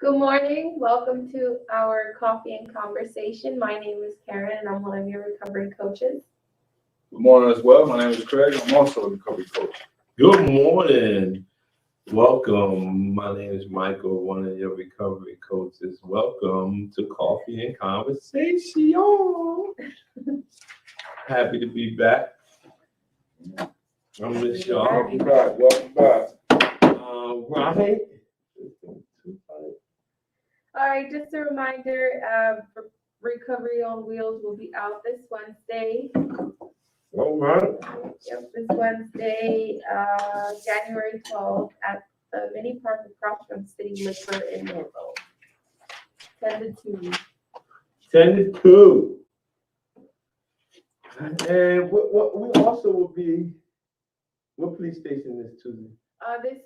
Good morning. Welcome to our coffee and conversation. My name is Karen and I'm one of your recovery coaches. Good morning as well. My name is Craig. I'm also a recovery coach. Good morning. Welcome. My name is Michael, one of your recovery coaches. Welcome to Coffee and Conversation. Happy to be back. I miss y'all. Welcome back. Welcome back. Right. All right, just a reminder, Recovery on Wheels will be out this Wednesday. All right. Yep, this Wednesday, January 12th at the mini park across from City Liquor in Millville. 10 to 2. 10 to 2. And what we also will be, what police station is Tuesday? This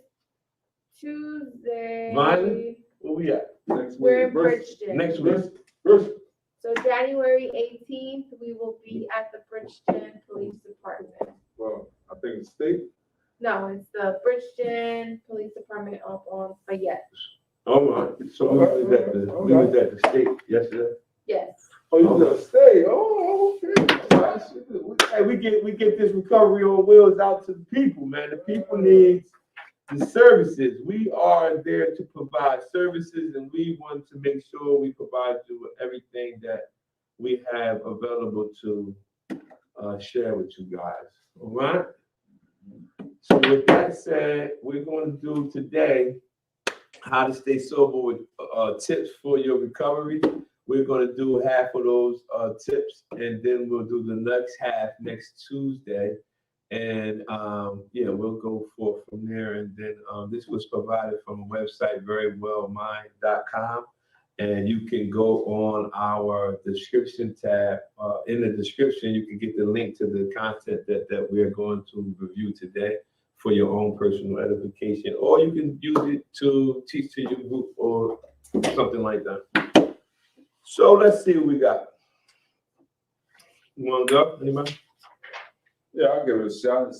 Tuesday. Mine? Where we at? Next We're week. in Bridgeton. Next week. So January 18th, we will be at the Bridgeton Police Department. Well, I think it's state. No, it's the Bridgeton Police Department up on Fayette. All right. So we was at the state yesterday. Yes. Oh, you got to stay. Oh, okay. Hey, we get this recovery on wheels out to the people, man. The people need the services. We are there to provide services, and we want to make sure we provide you with everything that we have available to share with you guys. All right. So with that said, we're going to do today how to stay sober with tips for your recovery. We're going to do half of those tips, and then we'll do the next half next Tuesday. And we'll go forth from there. And then this was provided from a website, verywellmind.com. And you can go on our description tab. In the description, you can get the link to the content that we're going to review today for your own personal edification. Or you can use it to teach to your group or something like that. So let's see what we got. You want to go? Anybody? Yeah, I'll give it a shot.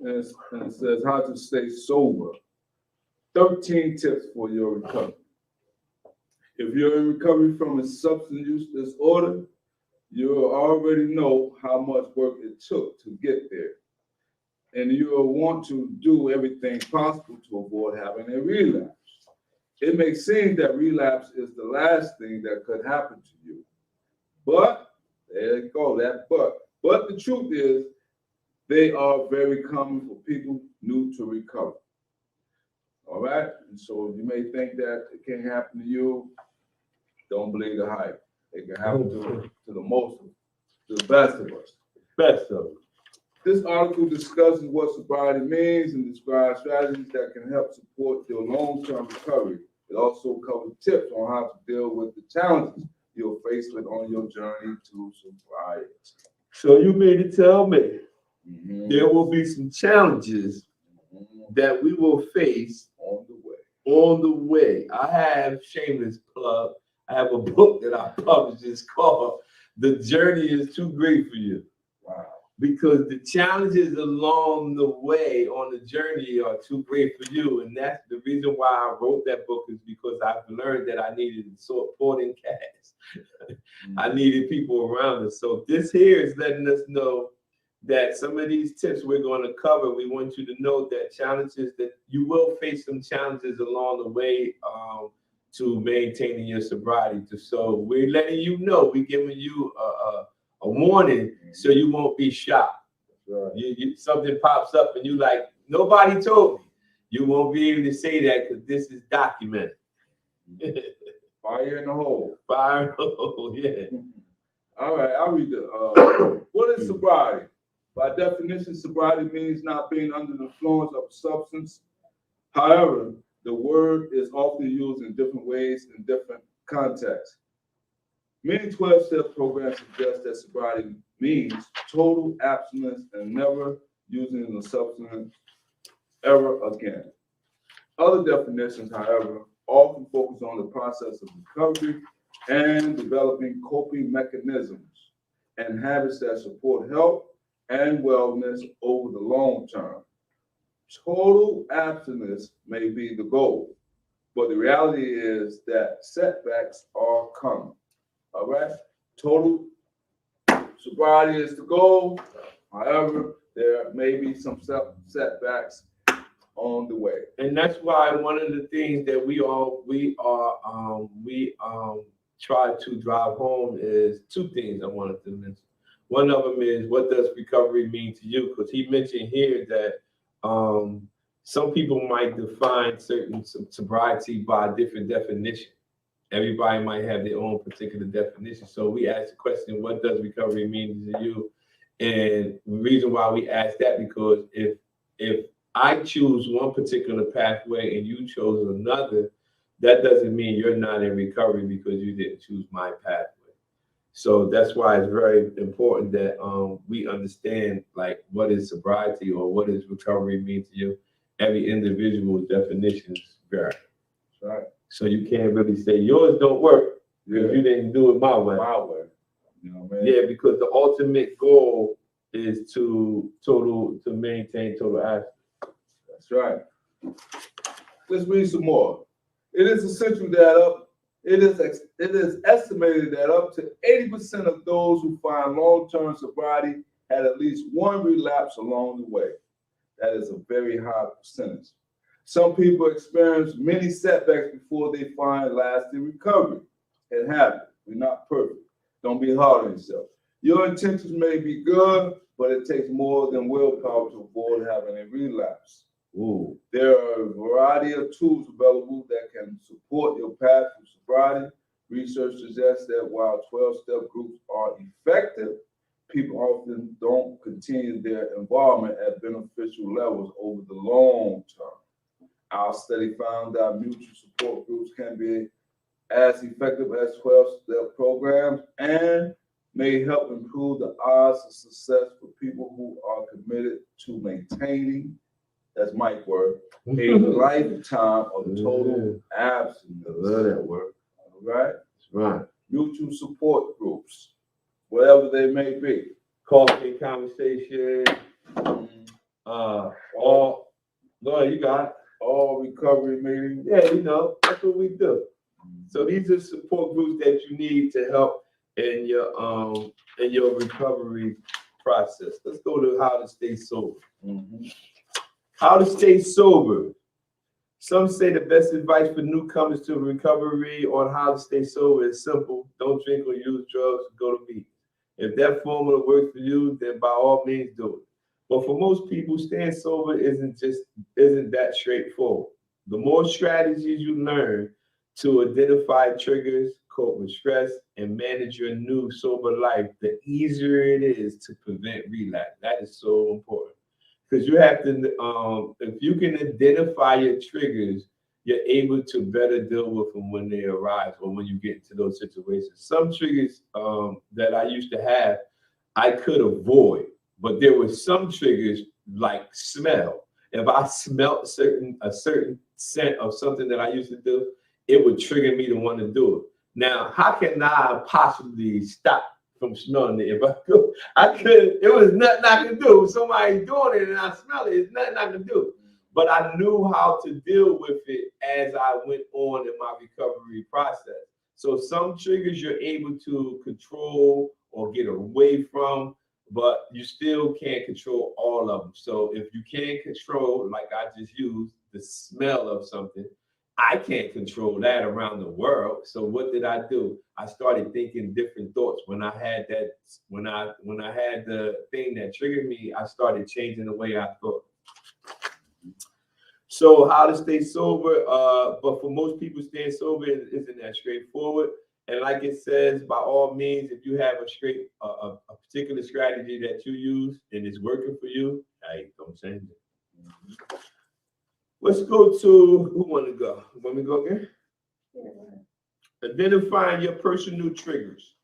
And it says how to stay sober. 13 tips for your recovery. If you're in recovery from a substance use disorder, you already know how much work it took to get there. And you'll want to do everything possible to avoid having a relapse. It may seem that relapse is the last thing that could happen to you. But, there you go, that but. But the truth is, they are very common for people new to recovery. All right? And so you may think that it can't happen to you. Don't believe the hype. It can happen to the best of us. Best of them. This article discusses what sobriety means and describes strategies that can help support your long-term recovery. It also covers tips on how to deal with the challenges you'll face with on your journey to sobriety. So you mean to tell me there will be some challenges that we will face On the way. on the way. I have, shameless plug, I have a book that I published. It's called The Journey is Too Great for You. Wow. Because the challenges along the way on the journey are too great for you. And that's the reason why I wrote that book, is because I've learned that I needed supporting cast. I needed people around us. So this here is letting us know that some of these tips we're going to cover, we want you to know that challenges, that you will face some challenges along the way to maintaining your sobriety. So we're letting you know, we're giving you a warning so you won't be shocked. Right. Something pops up and you like, nobody told me. You won't be able to say that because this is documented. Fire in the hole. Fire in the hole, yeah. All right, I'll read the, what is sobriety? By definition, sobriety means not being under the influence of a substance. However, the word is often used in different ways in different contexts. Many 12-step programs suggest that sobriety means total abstinence and never using a substance ever again. Other definitions, however, often focus on the process of recovery and developing coping mechanisms and habits that support health and wellness over the long term. Total abstinence may be the goal, But the reality is that setbacks are coming. All right? Total sobriety is the goal. However, there may be some setbacks on the way. And that's why one of the things that we try to drive home is two things I wanted to mention. One of them is, what does recovery mean to you? Because he mentioned here that some people might define certain sobriety by a different definition. Everybody might have their own particular definition. So we asked the question, what does recovery mean to you? And the reason why we asked that, because if I choose one particular pathway and you chose another, that doesn't mean you're not in recovery because you didn't choose my pathway. So that's why it's very important that we understand, like, what is sobriety or what does recovery mean to you. Every individual's definitions vary. That's right. So you can't really say yours don't work if you didn't do it my way. My way. You know what I mean? Yeah, because the ultimate goal is to maintain total abstinence. That's right. Let's read some more. It is essential that it is estimated that up to 80% of those who find long-term sobriety had at least one relapse along the way. That is a very high percentage. Some people experience many setbacks before they find lasting recovery. It happens. We're not perfect. Don't be hard on yourself. Your intentions may be good, but it takes more than willpower to avoid having a relapse. Ooh. There are a variety of tools available that can support your path to sobriety. Research suggests that while 12-step groups are effective, people often don't continue their involvement at beneficial levels over the long term. Our study found that mutual support groups can be as effective as 12-step programs and may help improve the odds of success for people who are committed to maintaining, that's Mike's word, a lifetime of total abstinence. I love that word. All right? That's right. Mutual support groups, whatever they may be. Coffee conversation. All, go ahead, you got it. All recovery meetings. Yeah, that's what we do. So these are support groups that you need to help in your recovery process. Let's go to how to stay sober. Mm-hmm. How to stay sober. Some say the best advice for newcomers to recovery on how to stay sober is simple. Don't drink or use drugs, go to meetings. If that formula works for you, then by all means do it. But for most people, staying sober isn't that straightforward. The more strategies you learn to identify triggers, cope with stress, and manage your new sober life, the easier it is to prevent relapse. That is so important. Because you have to, if you can identify your triggers, you're able to better deal with them when they arise or when you get into those situations. Some triggers that I used to have, I could avoid, but there were some triggers like smell. If I smelled a certain scent of something that I used to do, it would trigger me to want to do it. Now, how can I possibly stop from smelling it? If I could, it was nothing I could do. If somebody's doing it and I smell it, it's nothing I can do. But I knew how to deal with it as I went on in my recovery process. So some triggers you're able to control or get away from, but you still can't control all of them. So if you can't control, like I just used, the smell of something, I can't control that around the world. So what did I do? I started thinking different thoughts. When I had that, when I had the thing that triggered me, I started changing the way I thought. So how to stay sober? But for most people, staying sober isn't that straightforward. And like it says, by all means, if you have a particular strategy that you use and it's working for you, hey, don't change it. Let's go to, who want to go? Want me to go again? Yeah. Identifying your personal triggers.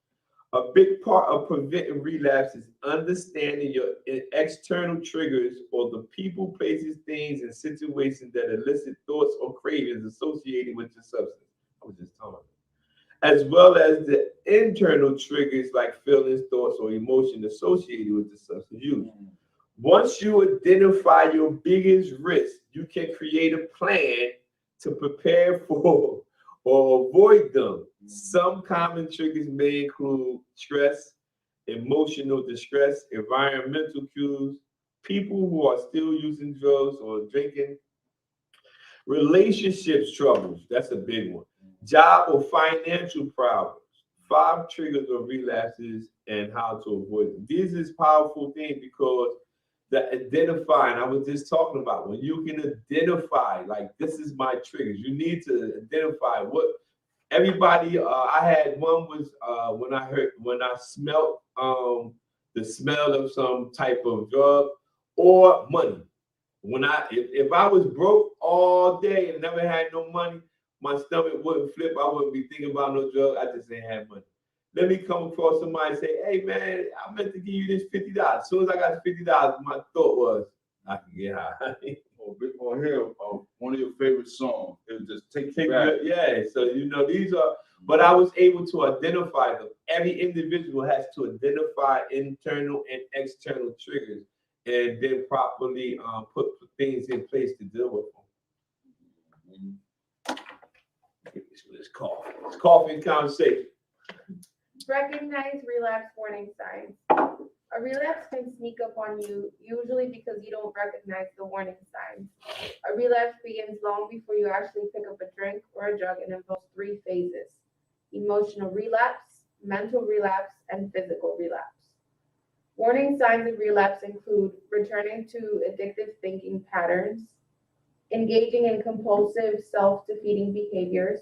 A big part of preventing relapse is understanding your external triggers or the people, places, things, and situations that elicit thoughts or cravings associated with the substance. I was just talking. As well as the internal triggers like feelings, thoughts, or emotion associated with the substance use. Once you identify your biggest risk, you can create a plan to prepare for or avoid them. Some common triggers may include stress, emotional distress, environmental cues, people who are still using drugs or drinking, relationships troubles, that's a big one, job or financial problems, 5 triggers of relapses and how to avoid them. These is powerful things because the identifying, I was just talking about, when you can identify, like, this is my triggers, you need to identify what everybody, I had one was when I smelled the smell of some type of drug or money. If I was broke all day and never had no money, my stomach wouldn't flip. I wouldn't be thinking about no drug. I just ain't have money. Let me come across somebody and say, hey man, I meant to give you this $50. As soon as I got the $50, my thought was, I can get high. or hear one of your favorite songs. It just takes you back. Yeah, so these are, but I was able to identify them. Every individual has to identify internal and external triggers and then properly put things in place to deal with them. It's coffee. It's coffee and conversation. Recognize relapse warning signs. A relapse can sneak up on you, usually because you don't recognize the warning signs. A relapse begins long before you actually pick up a drink or a drug and involves 3 phases: emotional relapse, mental relapse, and physical relapse. Warning signs of relapse include returning to addictive thinking patterns, engaging in compulsive, self-defeating behaviors,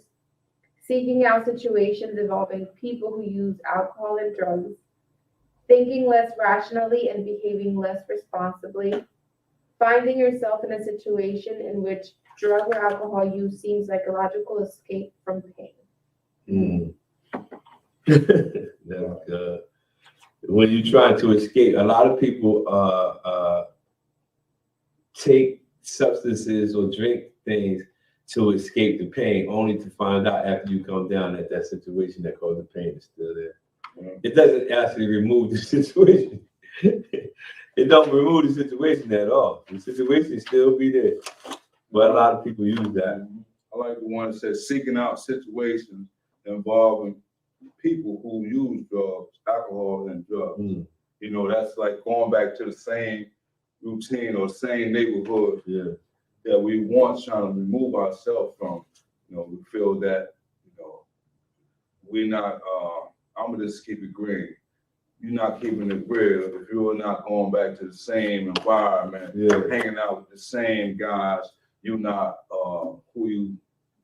seeking out situations involving people who use alcohol and drugs, thinking less rationally and behaving less responsibly, finding yourself in a situation in which drug or alcohol use seems like a logical escape from pain. That's good. When you're trying to escape, a lot of people take substances or drink things to escape the pain, only to find out after you come down that situation that caused the pain is still there. It doesn't actually remove the situation. It don't remove the situation at all. The situation still be there. But a lot of people use that. I like the one that says seeking out situations involving people who use drugs, alcohol and drugs. That's like going back to the same routine or same neighborhood that we once trying to remove ourselves from. We feel that, we're not, I'm gonna just keep it green. You're not keeping it real if you're not going back to the same environment, hanging out with the same guys. You're not who you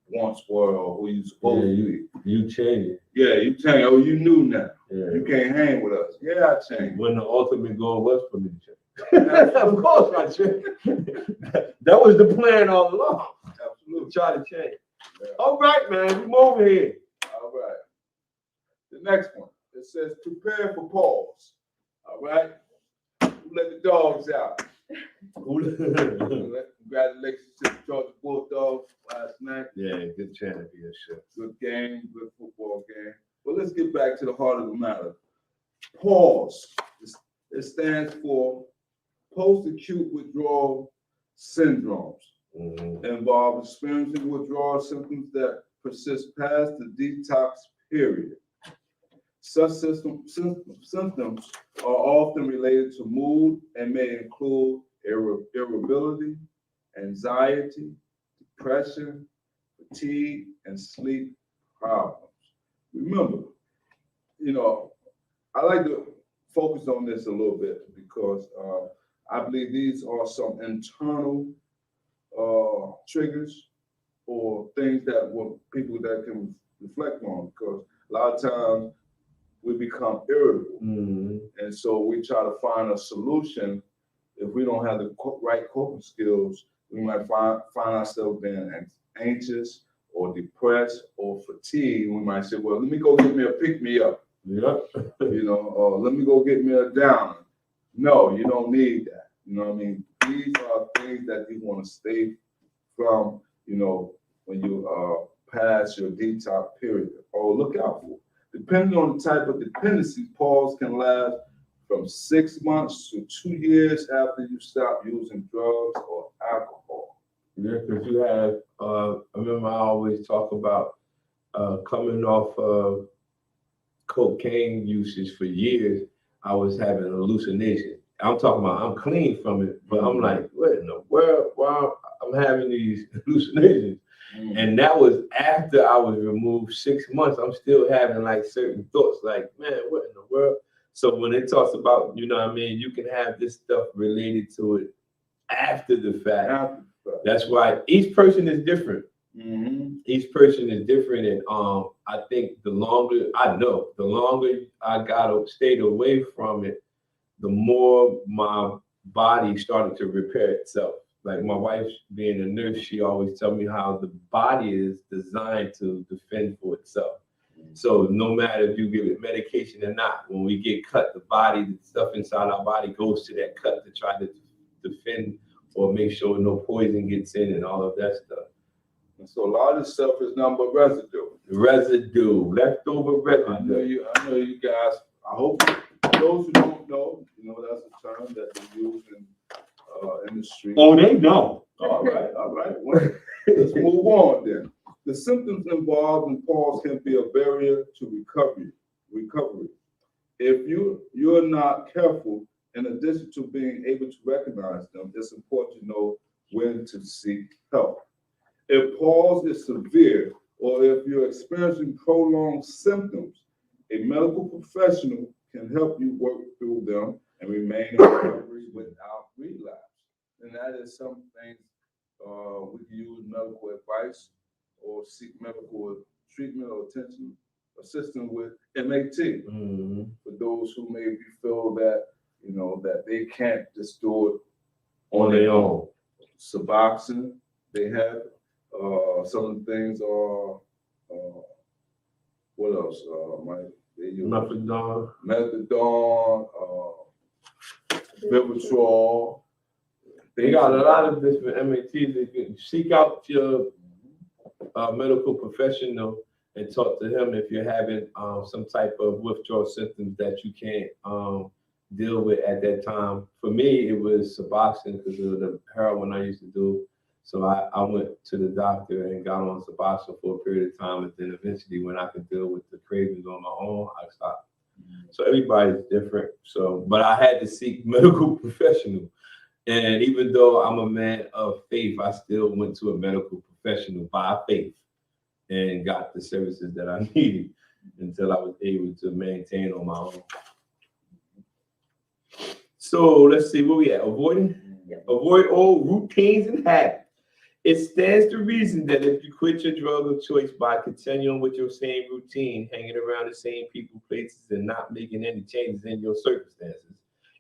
once were or who you supposed to be. You changed. Yeah, you changed. Oh, you knew now. Yeah. You can't hang with us. Yeah, I changed. When the ultimate goal was for me to change. Of course I changed. That was the plan all along. Absolutely. Try to change. Yeah. All right, man. Come over here. All right. The next one. It says prepare for pause. All right. Let the dogs out. Congratulations to the Georgia Bulldogs last night. Yeah, good championship. Good game, good football game. But let's get back to the heart of the matter. Pause. It stands for post-acute withdrawal syndromes. Involve experiencing withdrawal symptoms that persist past the detox period. Such symptoms are often related to mood and may include irritability, anxiety, depression, fatigue, and sleep problems. Remember, I like to focus on this a little bit because I believe these are some internal triggers or things that people that can reflect on, because a lot of times we become irritable. And so we try to find a solution. If we don't have the right coping skills, we might find ourselves being anxious or depressed or fatigued. We might say, well, let me go get me a pick-me-up. Or let me go get me a downer. No, you don't need that. You know what I mean? These are things that you want to stay from, when you pass your detox period, or look out for. Depending on the type of dependency, pause can last from 6 months to 2 years after you stop using drugs or alcohol. Yeah, because you have, I remember I always talk about coming off of cocaine usage for years, I was having hallucinations. I'm talking about I'm clean from it, but I'm like, what in the world? Why I'm having these hallucinations? And that was after I was removed 6 months. I'm still having like certain thoughts, like, man, what in the world? So when it talks about, you know what I mean, you can have this stuff related to it after the fact. That's why each person is different. Each person is different, and I think the longer I stayed away from it, the more my body started to repair itself. Like my wife being a nurse, she always tell me how the body is designed to defend for itself. So no matter if you give it medication or not, when we get cut, the body, the stuff inside our body goes to that cut to try to defend or make sure no poison gets in and all of that stuff. And so a lot of this stuff is nothing but residue, leftover residue. I know you guys, I hope those who don't know, you know, that's a term that they use in the street. Oh, they know. All right. Well, let's move on then. The symptoms involved in pause can be a barrier to recovery. If you're not careful, in addition to being able to recognize them, it's important to know when to seek help. If pause is severe, or if you're experiencing prolonged symptoms, a medical professional can help you work through them and remain in recovery without relapse. And that is some things we can use medical advice or seek medical treatment or attention assistance with MAT. For those who maybe feel that, you know, that they can't just do it on their own. Suboxone, they have. Some of the things are, what else? They use Methadone, Vivitrol. They got a lot of different MATs. You can seek out your medical professional and talk to him if you're having some type of withdrawal symptoms that you can't deal with at that time. For me, it was Suboxone because of the heroin I used to do. So I went to the doctor and got on Suboxone for a period of time, and then eventually when I could deal with the cravings on my own, I stopped. So everybody's different. So, but I had to seek medical professional. And even though I'm a man of faith, I still went to a medical professional by faith and got the services that I needed until I was able to maintain on my own. So let's see where we at. Avoid old routines and habits. It stands to reason that if you quit your drug of choice by continuing with your same routine, hanging around the same people, places, and not making any changes in your circumstances,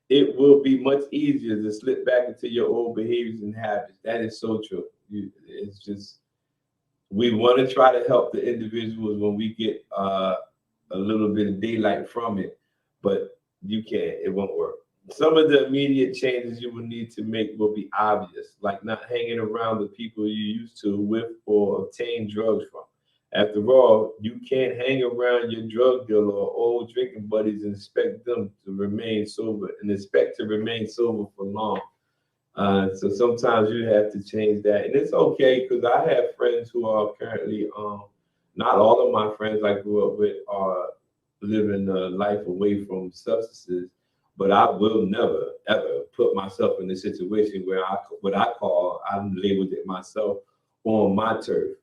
it will be much easier to slip back into your old behaviors and habits. That is so true. It's just, we want to try to help the individuals when we get a little bit of daylight from it, but you can't, it won't work. Some of the immediate changes you will need to make will be obvious, like not hanging around the people you used to with or obtain drugs from. After all, you can't hang around your drug dealer or old drinking buddies and expect to remain sober for long. So sometimes you have to change that, and it's okay because I have friends who are currently, not all of my friends I grew up with are living a life away from substances. But I will never, ever put myself in a situation where I'm labeled it myself on my turf.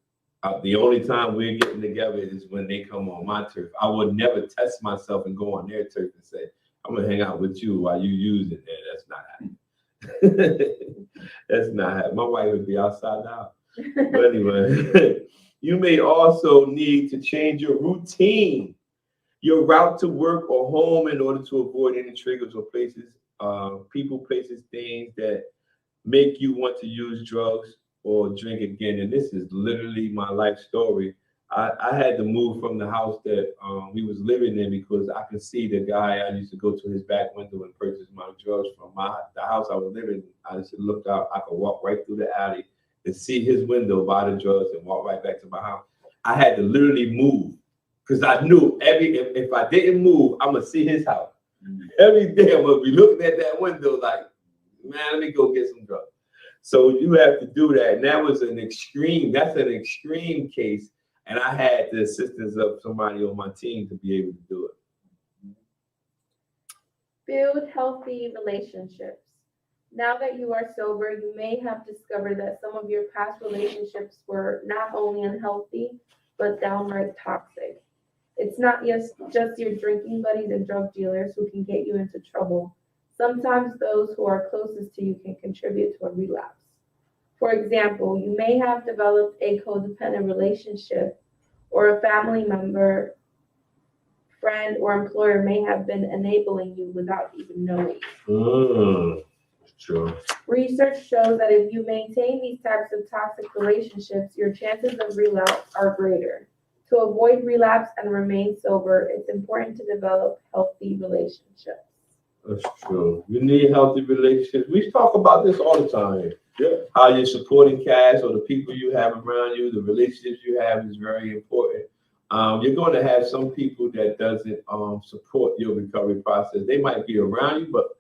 The only time we're getting together is when they come on my turf. I would never test myself and go on their turf and say, I'm going to hang out with you while you use it. That's not happening. That's not happening. My wife would be outside now. But anyway, you may also need to change your routine, your route to work or home in order to avoid any triggers or places, people, places, things that make you want to use drugs or drink again. And this is literally my life story. I had to move from the house that we was living in because I could see the guy I used to go to his back window and purchase my drugs from. The house I was living in, I used to look out, I could walk right through the alley and see his window, buy the drugs, and walk right back to my house. I had to literally move. Because I knew if I didn't move, I'm going to see his house. Every day I'm going to be looking at that window like, man, let me go get some drugs. So you have to do that. And that's an extreme case. And I had the assistance of somebody on my team to be able to do it. Build healthy relationships. Now that you are sober, you may have discovered that some of your past relationships were not only unhealthy, but downright toxic. It's not just your drinking buddies and drug dealers who can get you into trouble. Sometimes those who are closest to you can contribute to a relapse. For example, you may have developed a codependent relationship, or a family member, friend, or employer may have been enabling you without even knowing. True. Research shows that if you maintain these types of toxic relationships, your chances of relapse are greater. To avoid relapse and remain sober, it's important to develop healthy relationships. That's true. You need healthy relationships. We talk about this all the time. Yeah. How you're supporting cast or the people you have around you, the relationships you have is very important. You're going to have some people that doesn't support your recovery process. They might be around you, but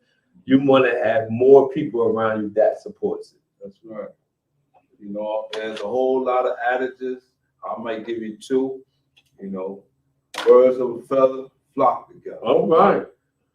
you want to have more people around you that supports it. That's right. You know, there's a whole lot of adages. I might give you two. You know, birds of a feather flock together. All right.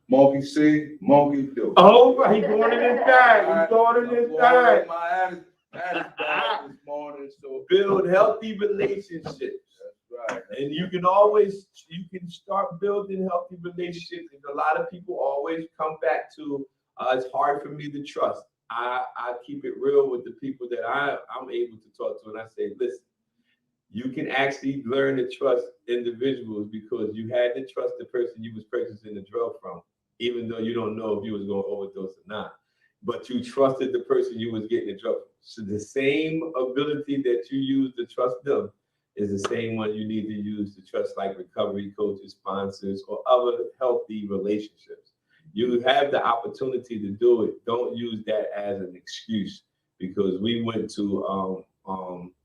Monkey see, monkey do. All right. He's going in his bag. He's going in his bag. My adage bag this morning. So Build healthy relationships. That's right. And you can start building healthy relationships. And a lot of people always come back to, it's hard for me to trust. I keep it real with the people that I'm able to talk to. And I say, listen, you can actually learn to trust individuals because you had to trust the person you was purchasing the drug from, even though you don't know if you was going to overdose or not. But you trusted the person you was getting the drug from. So the same ability that you use to trust them is the same one you need to use to trust like recovery coaches, sponsors, or other healthy relationships. You have the opportunity to do it. Don't use that as an excuse because we went to,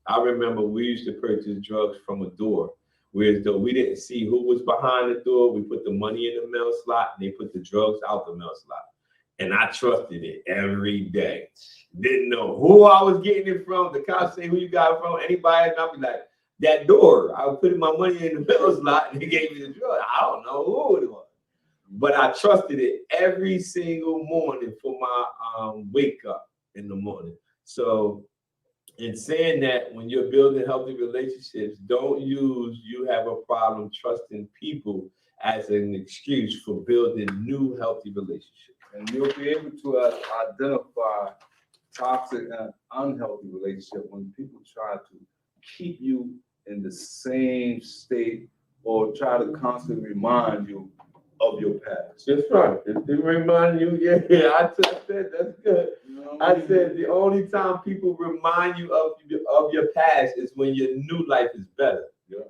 I remember we used to purchase drugs from a door, whereas though we didn't see who was behind the door, we put the money in the mail slot and they put the drugs out the mail slot. And I trusted it every day. Didn't know who I was getting it from. The cops say who you got it from, anybody, and I'll be like, that door. I was putting my money in the mail slot and they gave me the drug. I don't know who it was. But I trusted it every single morning for my wake up in the morning. So in saying that, when you're building healthy relationships, don't use you have a problem trusting people as an excuse for building new healthy relationships. And you'll be able to identify toxic and unhealthy relationships when people try to keep you in the same state or try to constantly remind you of your past. That's right. If they remind you, I said that's good. You know I said the only time people remind you of your past is when your new life is better. Yeah.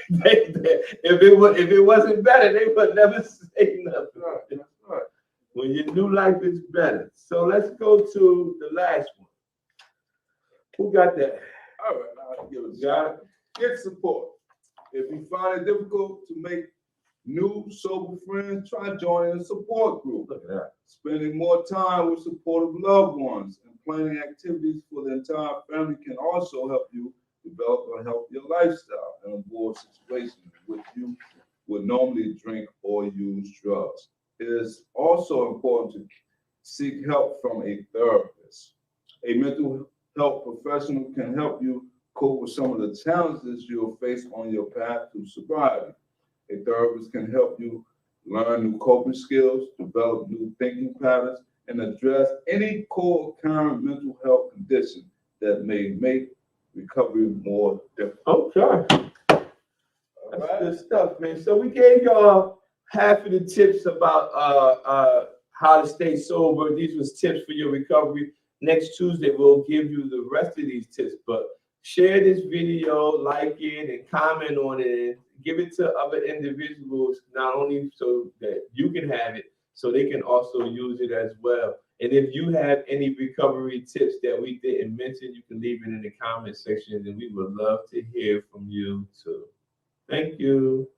If it wasn't better, they would never say nothing. That's right. When your new life is better. So let's go to the last one. Who got that? All right, I'll give it a shot. Get support. If you find it difficult to make new sober friends, try joining a support group. Look at that. Spending more time with supportive loved ones and planning activities for the entire family can also help you develop a healthier lifestyle and avoid situations in which you would normally drink or use drugs. It is also important to seek help from a therapist. A mental health professional can help you cope with some of the challenges you'll face on your path to sobriety. A therapist can help you learn new coping skills, develop new thinking patterns, and address any co-occurring mental health condition that may make recovery more difficult. Okay. That's good stuff, man. So we gave y'all half of the tips about how to stay sober. These was tips for your recovery. Next Tuesday, we'll give you the rest of these tips, but share this video, like it, and comment on it. Give it to other individuals, not only so that you can have it, so they can also use it as well. And if you have any recovery tips that we didn't mention, you can leave it in the comment section, and we would love to hear from you too. Thank you.